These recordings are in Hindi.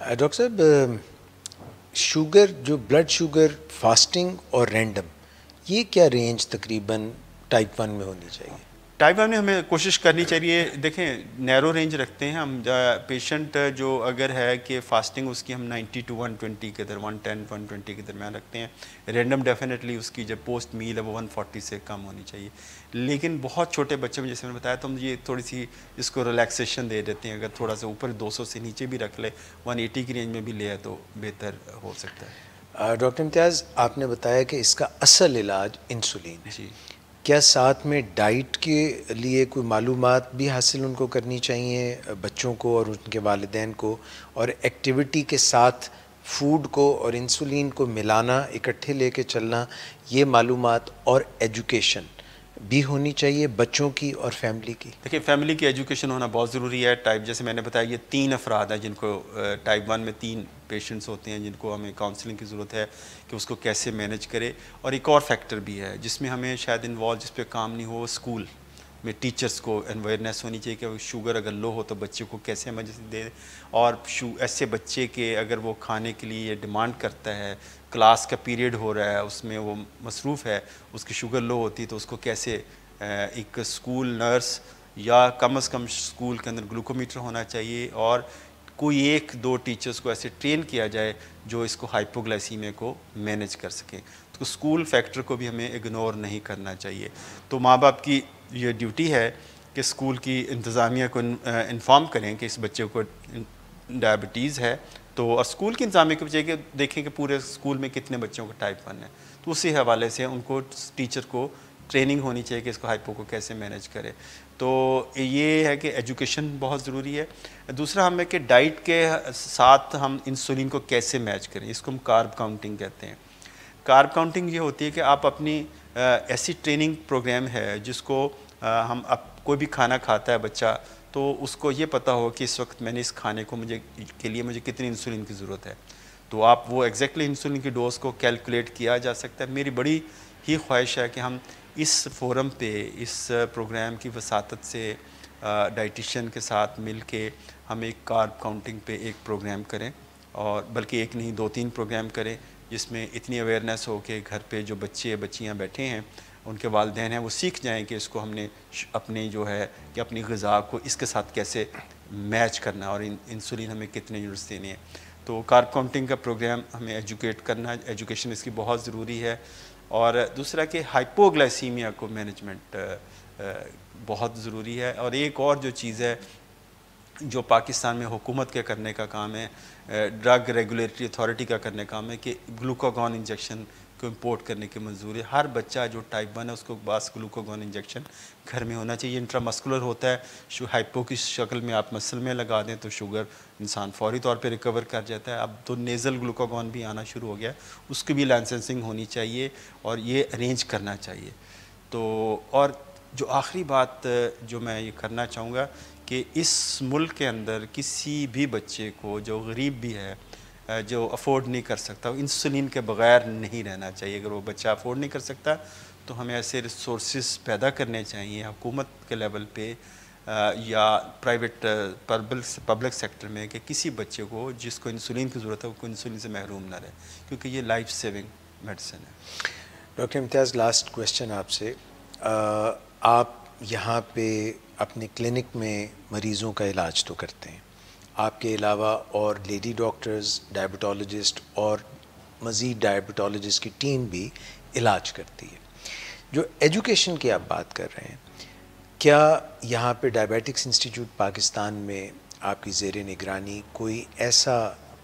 डॉक्टर साहब, शुगर जो ब्लड शुगर फास्टिंग और रैंडम, ये क्या रेंज तकरीबन टाइप 1 में होनी चाहिए? टाइप 1 में हमें कोशिश करनी चाहिए, देखें नैरो रेंज रखते हैं हम। पेशेंट जो अगर है कि फास्टिंग उसकी हम 90 टू 120 के दर 110 120 के दरमियान रखते हैं। रैंडम डेफिनेटली उसकी जब पोस्ट मील है वो 140 से कम होनी चाहिए। लेकिन बहुत छोटे बच्चे में जैसे मैंने बताया तो हम ये थोड़ी सी इसको रिलैक्सेशन दे देते हैं। अगर थोड़ा सा ऊपर 200 से नीचे भी रख ले, 180 की रेंज में भी ले तो बेहतर हो सकता है। डॉक्टर इम्तियाज़, आपने बताया कि इसका असल इलाज इंसुलिन है। जी, क्या साथ में डाइट के लिए कोई मालूमात भी हासिल उनको करनी चाहिए बच्चों को और उनके वालिदैन को, और एक्टिविटी के साथ फूड को और इंसुलिन को मिलाना, इकट्ठे लेके चलना, ये मालूमात और एजुकेशन भी होनी चाहिए बच्चों की और फैमिली की? देखिए फैमिली की एजुकेशन होना बहुत ज़रूरी है। टाइप जैसे मैंने बताया ये 3 अफराद हैं जिनको टाइप 1 में 3 पेशेंट्स होते हैं जिनको हमें काउंसलिंग की ज़रूरत है कि उसको कैसे मैनेज करे। और एक और फैक्टर भी है जिसमें हमें शायद इन्वॉल्व, जिस पे काम नहीं हो, स्कूल में टीचर्स को अवेयरनेस होनी चाहिए कि शुगर अगर लो हो तो बच्चे को कैसे इमरजेंसी दे। और ऐसे बच्चे के अगर वो खाने के लिए डिमांड करता है, क्लास का पीरियड हो रहा है, उसमें वो मसरूफ़ है, उसकी शुगर लो होती है, तो उसको कैसे एक स्कूल नर्स या कम से कम स्कूल के अंदर ग्लूकोमीटर होना चाहिए और कोई 1-2 टीचर्स को ऐसे ट्रेन किया जाए जो इसको हाइपोग्लाइसीमिया को मैनेज कर सकें। तो स्कूल फैक्टर को भी हमें इग्नोर नहीं करना चाहिए। तो माँ बाप की ये ड्यूटी है कि स्कूल की इंतज़ामिया को इन्फॉर्म करें कि इस बच्चे को डायबिटीज़ है। तो और स्कूल की इंतज़ामिया को चाहिए कि देखें कि पूरे स्कूल में कितने बच्चों को टाइप 1 है। तो उसी हवाले से उनको टीचर को ट्रेनिंग होनी चाहिए कि इसको हाइपो को कैसे मैनेज करे। तो ये है कि एजुकेशन बहुत ज़रूरी है। दूसरा हमें कि डाइट के साथ हम इंसुलिन को कैसे मैच करें, इसको हम कार्ब काउंटिंग कहते हैं। कार्ब काउंटिंग ये होती है कि आप अपनी ऐसी ट्रेनिंग प्रोग्राम है जिसको हम कोई भी खाना खाता है बच्चा, तो उसको ये पता हो कि इस वक्त मैंने इस खाने को मुझे कितनी इंसुलिन की ज़रूरत है। तो आप वो एग्जैक्टली इंसुलिन की डोज को कैलकुलेट किया जा सकता है। मेरी बड़ी ही ख्वाहिश है कि हम इस फोरम पे इस प्रोग्राम की वसातत से डाइटिशियन के साथ मिल के हम एक कार्ब काउंटिंग पे एक प्रोग्राम करें, और बल्कि एक नहीं 2-3 प्रोग्राम करें जिसमें इतनी अवेयरनेस हो कि घर पे जो बच्चे बच्चियां बैठे हैं, उनके वालिदैन हैं, वो सीख जाएं कि इसको हमने अपनी जो है कि अपनी ग़िज़ा को इसके साथ कैसे मैच करना और इंसुलिन हमें कितने यूनिट्स देने हैं। तो कार्ब काउंटिंग का प्रोग्राम हमें एजुकेट करना, एजुकेशन इसकी बहुत ज़रूरी है। और दूसरा कि हाइपोग्लाइसीमिया को मैनेजमेंट बहुत ज़रूरी है। और एक और जो चीज़ है जो पाकिस्तान में हुकूमत के करने का काम है, ड्रग रेगुलेटरी अथॉरिटी का करने का काम है कि ग्लूकागॉन इंजेक्शन को इम्पोर्ट करने की मंजूरी है। हर बच्चा जो टाइप 1 है उसको बस ग्लूकागॉन इंजेक्शन घर में होना चाहिए। इंट्रामस्कुलर होता है, हाइपो की शक्ल में आप मसल में लगा दें तो शुगर इंसान फौरी तौर पे रिकवर कर जाता है। अब तो नेज़ल ग्लूकागॉन भी आना शुरू हो गया, उसकी भी लाइसेंसिंग होनी चाहिए और ये अरेंज करना चाहिए। तो और जो आखिरी बात जो मैं ये करना चाहूँगा कि इस मुल्क के अंदर किसी भी बच्चे को जो गरीब भी है, जो अफोर्ड नहीं कर सकता, इंसुलिन के बग़ैर नहीं रहना चाहिए। अगर वो बच्चा अफोर्ड नहीं कर सकता तो हमें ऐसे रिसोर्सेज पैदा करने चाहिए हुकूमत के लेवल पे या प्राइवेट पब्लिक सेक्टर में कि किसी बच्चे को जिसको इंसुलिन की ज़रूरत है वो इंसुलिन से महरूम ना रहे, क्योंकि ये लाइफ सेविंग मेडिसिन है। डॉक्टर इम्तियाज़, लास्ट क्वेश्चन आपसे। आप यहाँ पे अपने क्लिनिक में मरीज़ों का इलाज तो करते हैं, आपके अलावा और लेडी डॉक्टर्स, डायबिटोलॉजिस्ट और मज़ीद डायबिटोलॉजिस्ट की टीम भी इलाज करती है। जो एजुकेशन की आप बात कर रहे हैं, क्या यहाँ पे डायबिटिक्स इंस्टीट्यूट पाकिस्तान में आपकी ज़ेर निगरानी कोई ऐसा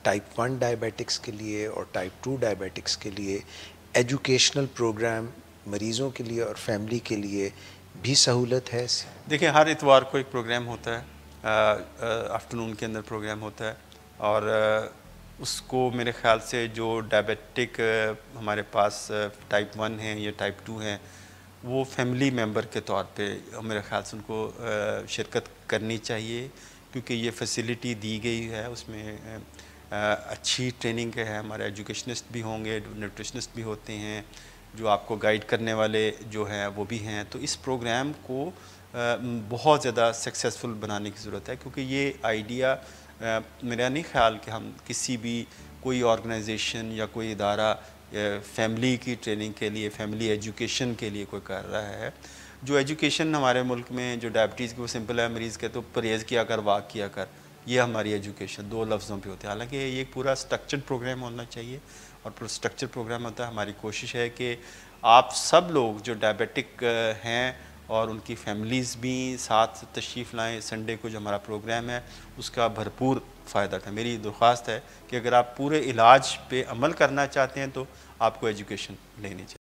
टाइप 1 डायबिटिक्स के लिए और टाइप 2 डायबिटिक्स के लिए एजुकेशनल प्रोग्राम मरीज़ों के लिए और फैमिली के लिए भी सहूलत है? देखिए हर इतवार को एक प्रोग्राम होता है, आफ्टरनून के अंदर प्रोग्राम होता है। और उसको मेरे ख़्याल से जो डायबिटिक हमारे पास टाइप 1 हैं या टाइप 2 हैं, वो फैमिली मेम्बर के तौर पे मेरे ख़्याल से उनको शिरकत करनी चाहिए, क्योंकि ये फैसिलिटी दी गई है। उसमें अच्छी ट्रेनिंग है, हमारे एजुकेशनिस्ट भी होंगे, न्यूट्रिशनिस्ट भी होते हैं, जो आपको गाइड करने वाले जो हैं वो भी हैं। तो इस प्रोग्राम को बहुत ज़्यादा सक्सेसफुल बनाने की ज़रूरत है, क्योंकि ये आइडिया मेरा नहीं ख्याल कि हम किसी भी कोई ऑर्गेनाइजेशन या कोई इदारा फैमिली की ट्रेनिंग के लिए, फैमिली एजुकेशन के लिए कोई कर रहा है। जो एजुकेशन हमारे मुल्क में जो डायबिटीज़ की, वो सिंपल है, मरीज़ के तो परहेज़ किया कर, वाक किया कर, ये हमारी एजुकेशन 2 लफ्ज़ों पे होते हैं। हालांकि ये एक पूरा स्ट्रक्चर्ड प्रोग्राम होना चाहिए और पूरा स्ट्रक्चर्ड प्रोग्राम होता है। हमारी कोशिश है कि आप सब लोग जो डायबिटिक हैं और उनकी फैमिलीज़ भी साथ तशरीफ़ लाएँ। संडे को जो हमारा प्रोग्राम है उसका भरपूर फ़ायदा उठाएं। मेरी दरख्वास्त है कि अगर आप पूरे इलाज पे अमल करना चाहते हैं तो आपको एजुकेशन लेनी चाहिए।